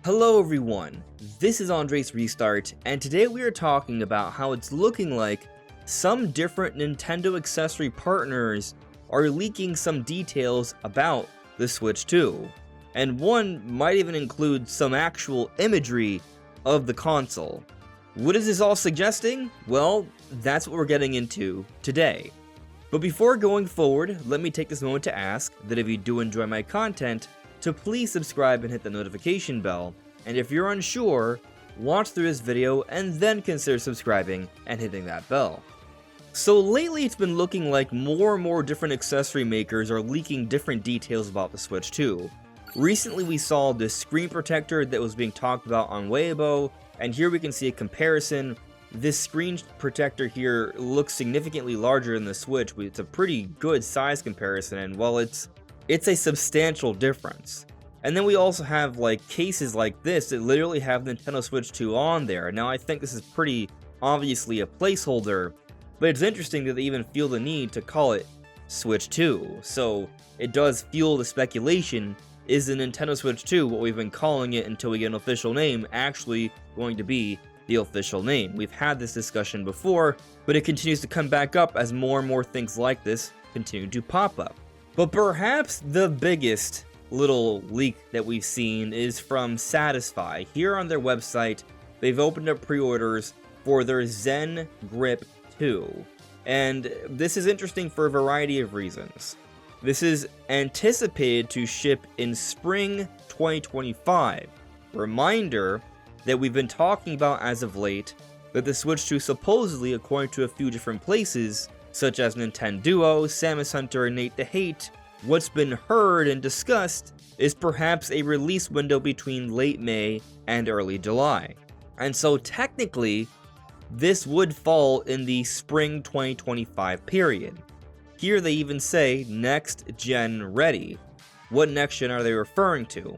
Hello everyone, this is AndresRestart, and today we are talking about how it's looking like some different Nintendo accessory partners are leaking some details about the Switch 2, and one might even include some actual imagery of the console. What is this all suggesting? Well, that's what we're getting into today. But before going forward, let me take this moment to ask that if you do enjoy my content, to please subscribe and hit the notification bell, and if you're unsure, watch through this video and then consider subscribing and hitting that bell. So lately it's been looking like more and more different accessory makers are leaking different details about the Switch 2. Recently we saw this screen protector that was being talked about on Weibo, and here we can see a comparison. This screen protector here looks significantly larger than the Switch. It's a pretty good size comparison, and while it's a substantial difference. And then we also have like cases like this that literally have Nintendo Switch 2 on there. Now I think this is pretty obviously a placeholder, but it's interesting that they even feel the need to call it Switch 2. So it does fuel the speculation, is the Nintendo Switch 2, what we've been calling it until we get an official name, actually going to be the official name? We've had this discussion before, but it continues to come back up as more and more things like this continue to pop up. But perhaps the biggest little leak that we've seen is from Satisfye. Here on their website, they've opened up pre-orders for their Zen Grip 2. And this is interesting for a variety of reasons. This is anticipated to ship in spring 2025. Reminder that we've been talking about as of late that the Switch 2 supposedly, according to a few different places, such as Nintendo, Samus Hunter, and Nate the Hate, what's been heard and discussed is perhaps a release window between late May and early July. And so technically, this would fall in the spring 2025 period. Here they even say next gen ready. What next gen are they referring to?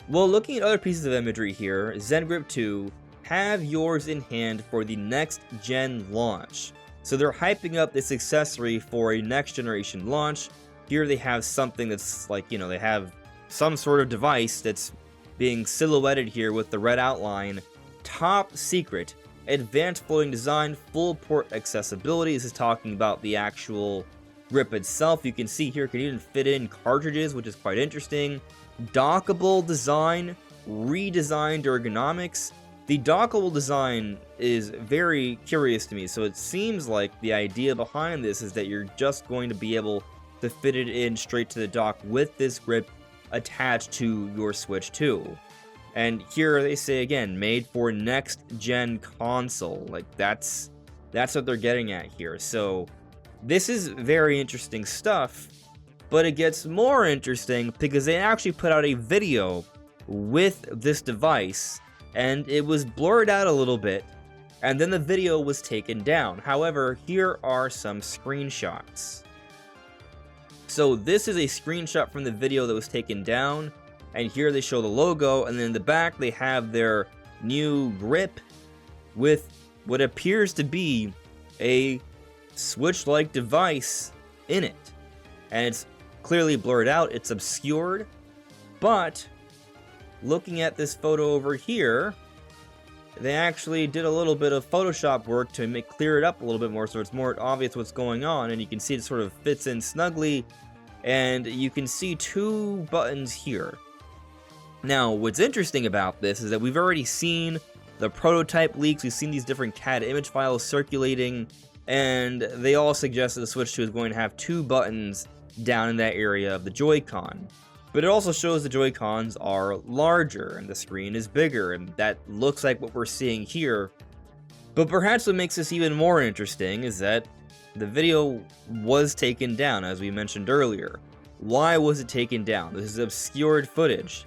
Well, looking at other pieces of imagery here, Zen Grip 2, have yours in hand for the next gen launch. So they're hyping up this accessory for a next generation launch. Here they have something that's like, they have some sort of device that's being silhouetted here with the red outline. Top secret, advanced floating design, full port accessibility. This is talking about the actual grip itself. You can see here it can even fit in cartridges, which is quite interesting. Dockable design, redesigned ergonomics. The dockable design is very curious to me, so it seems like the idea behind this is that you're just going to be able to fit it in straight to the dock with this grip attached to your Switch 2. And here they say again, made for next gen console. Like that's what they're getting at here. So this is very interesting stuff, but it gets more interesting because they actually put out a video with this device, and it was blurred out a little bit, and then the video was taken down. However, here are some screenshots. So this is a screenshot from the video that was taken down, and here they show the logo, and then in the back they have their new grip with what appears to be a Switch-like device in it. And it's clearly blurred out, it's obscured, but looking at this photo over here, they actually did a little bit of Photoshop work to clear it up a little bit more so it's more obvious what's going on, and you can see it sort of fits in snugly, and you can see two buttons here. Now, what's interesting about this is that we've already seen the prototype leaks, we've seen these different CAD image files circulating, and they all suggest that the Switch 2 is going to have two buttons down in that area of the Joy-Con. But it also shows the Joy-Cons are larger and the screen is bigger, and that looks like what we're seeing here. But perhaps what makes this even more interesting is that the video was taken down, as we mentioned earlier. Why was it taken down? This is obscured footage.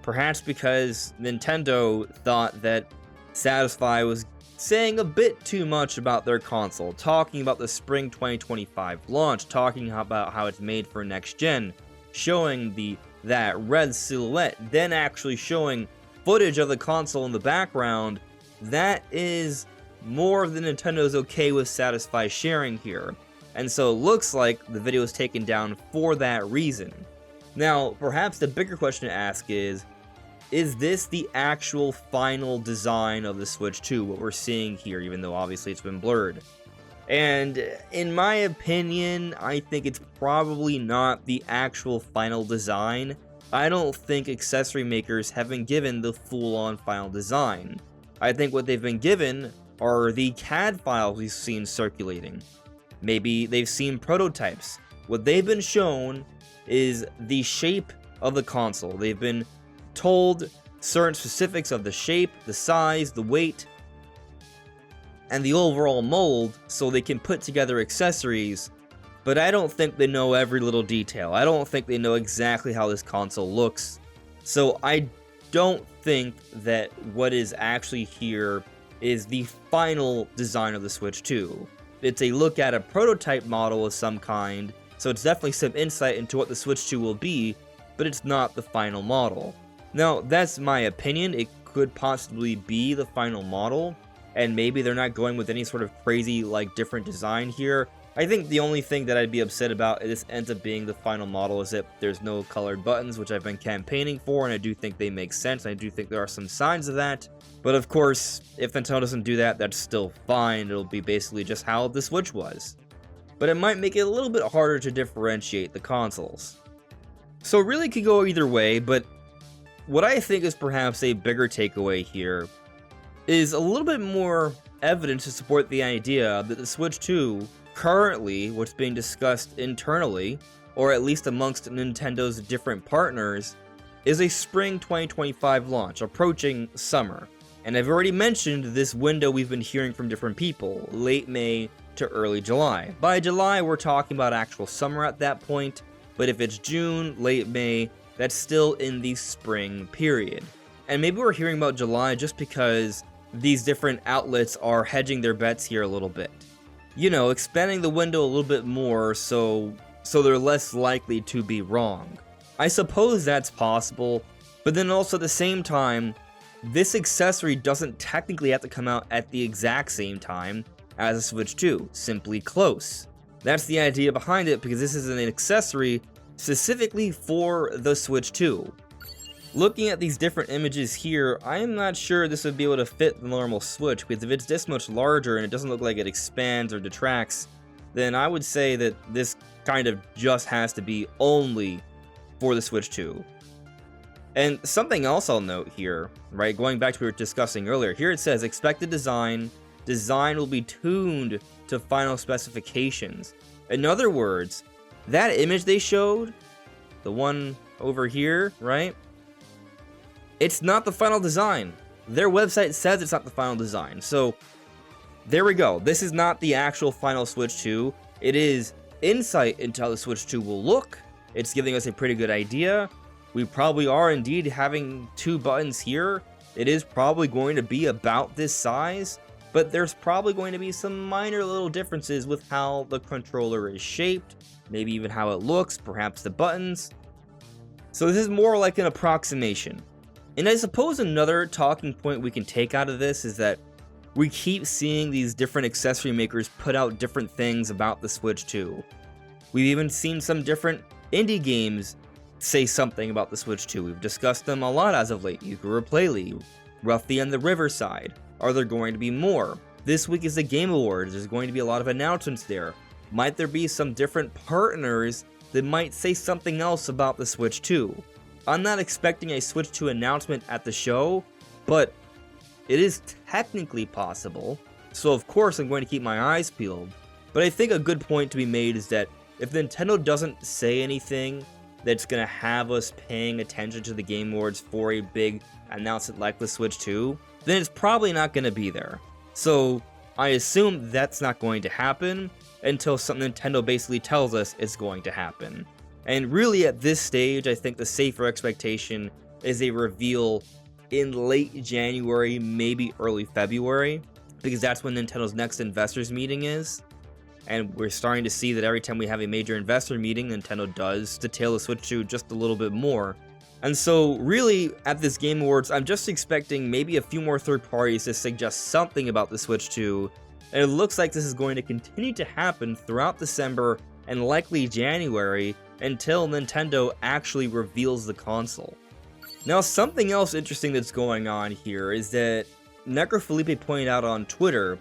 Perhaps because Nintendo thought that Satisfye was saying a bit too much about their console, talking about the spring 2025 launch, talking about how it's made for next gen, showing that red silhouette, then actually showing footage of the console in the background. That is more than Nintendo's okay with Satisfye sharing here. and so it looks like the video was taken down for that reason. Now, perhaps the bigger question to ask is this the actual final design of the Switch 2, what we're seeing here, even though obviously it's been blurred? And in my opinion, I think it's probably not the actual final design. I don't think accessory makers have been given the full-on final design. I think what they've been given are the CAD files we've seen circulating. Maybe they've seen prototypes. What they've been shown is the shape of the console. They've been told certain specifics of the shape, the size, the weight, and the overall mold so they can put together accessories, but I don't think they know every little detail. I don't think they know exactly how this console looks. So I don't think that what is actually here is the final design of the Switch 2. It's a look at a prototype model of some kind, so it's definitely some insight into what the Switch 2 will be, but it's not the final model. Now, that's my opinion. It could possibly be the final model, and maybe they're not going with any sort of crazy, different design here. I think the only thing that I'd be upset about if this ends up being the final model is that there's no colored buttons, which I've been campaigning for, and I do think they make sense. I do think there are some signs of that. But of course, if Nintendo doesn't do that, that's still fine. It'll be basically just how the Switch was. But it might make it a little bit harder to differentiate the consoles. So it really could go either way, but what I think is perhaps a bigger takeaway here is a little bit more evidence to support the idea that the Switch 2, currently what's being discussed internally, or at least amongst Nintendo's different partners, is a spring 2025 launch, approaching summer. And I've already mentioned this window we've been hearing from different people, late May to early July. By July, we're talking about actual summer at that point, but if it's June, late May, that's still in the spring period. And maybe we're hearing about July just because these different outlets are hedging their bets here a little bit. You know, expanding the window a little bit more so they're less likely to be wrong. I suppose that's possible, but then also at the same time, this accessory doesn't technically have to come out at the exact same time as a Switch 2, simply close. That's the idea behind it, because this is an accessory specifically for the Switch 2. Looking at these different images here, I am not sure this would be able to fit the normal Switch, because if it's this much larger and it doesn't look like it expands or detracts, then I would say that this kind of just has to be only for the Switch 2. And something else I'll note here, right, going back to what we were discussing earlier, here it says expected design will be tuned to final specifications. In other words, that image they showed, the one over here, right, it's not the final design. Their website says it's not the final design. So there we go. This is not the actual final Switch 2. It is insight into how the Switch 2 will look. It's giving us a pretty good idea. We probably are indeed having two buttons here. It is probably going to be about this size, but there's probably going to be some minor little differences with how the controller is shaped, maybe even how it looks, perhaps the buttons. So this is more like an approximation. And I suppose another talking point we can take out of this is that we keep seeing these different accessory makers put out different things about the Switch 2. We've even seen some different indie games say something about the Switch 2. We've discussed them a lot as of late. Yooka Playly, Roughly on the Riverside. Are there going to be more? This week is the Game Awards. There's going to be a lot of announcements there. Might there be some different partners that might say something else about the Switch 2? I'm not expecting a Switch 2 announcement at the show, but it is technically possible. So of course I'm going to keep my eyes peeled. But I think a good point to be made is that if Nintendo doesn't say anything that's going to have us paying attention to the Game Awards for a big announcement like the Switch 2, then it's probably not going to be there. So I assume that's not going to happen until Nintendo basically tells us it's going to happen. And really at this stage, I think the safer expectation is a reveal in late January, maybe early February, because that's when Nintendo's next investors meeting is. And we're starting to see that every time we have a major investor meeting, Nintendo does detail the Switch 2 just a little bit more. And so really, at this Game Awards, I'm just expecting maybe a few more third parties to suggest something about the Switch 2, and it looks like this is going to continue to happen throughout December and likely January until Nintendo actually reveals the console. Now, something else interesting that's going on here is that Necrofelipe pointed out on Twitter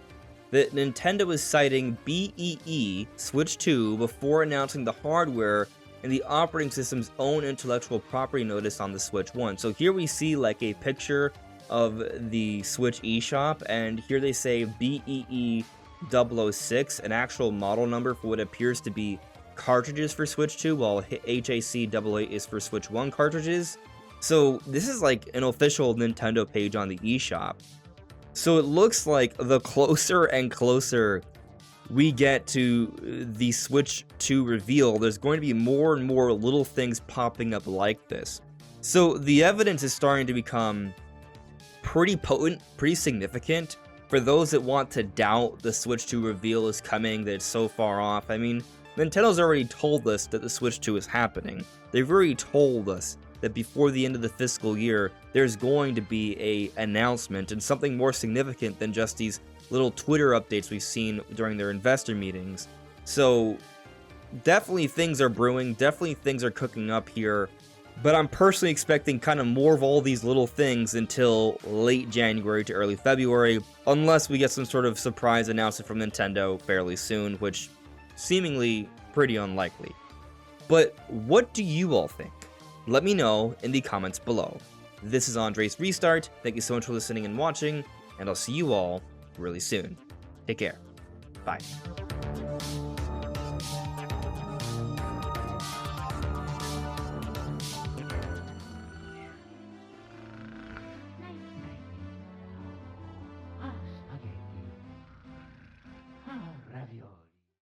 that Nintendo is citing BEE Switch 2 before announcing the hardware and the operating system's own intellectual property notice on the Switch 1. So here we see like a picture of the Switch eShop, and here they say BEE 006, an actual model number for what appears to be cartridges for Switch 2, while HAC 88 is for Switch 1 cartridges. So this is like an official Nintendo page on the eShop. So it looks like the closer and closer we get to the Switch 2 reveal, there's going to be more and more little things popping up like this. So the evidence is starting to become pretty potent, pretty significant. For those that want to doubt the Switch 2 reveal is coming, that it's so far off, I mean, Nintendo's already told us that the Switch 2 is happening. They've already told us that before the end of the fiscal year, there's going to be an announcement and something more significant than just these little Twitter updates we've seen during their investor meetings. So definitely things are brewing, definitely things are cooking up here, but I'm personally expecting kind of more of all these little things until late January to early February, unless we get some sort of surprise announcement from Nintendo fairly soon, which seemingly pretty unlikely. But what do you all think? Let me know in the comments below. This is AndresRestart. Thank you so much for listening and watching, and I'll see you all really soon. Take care. Bye.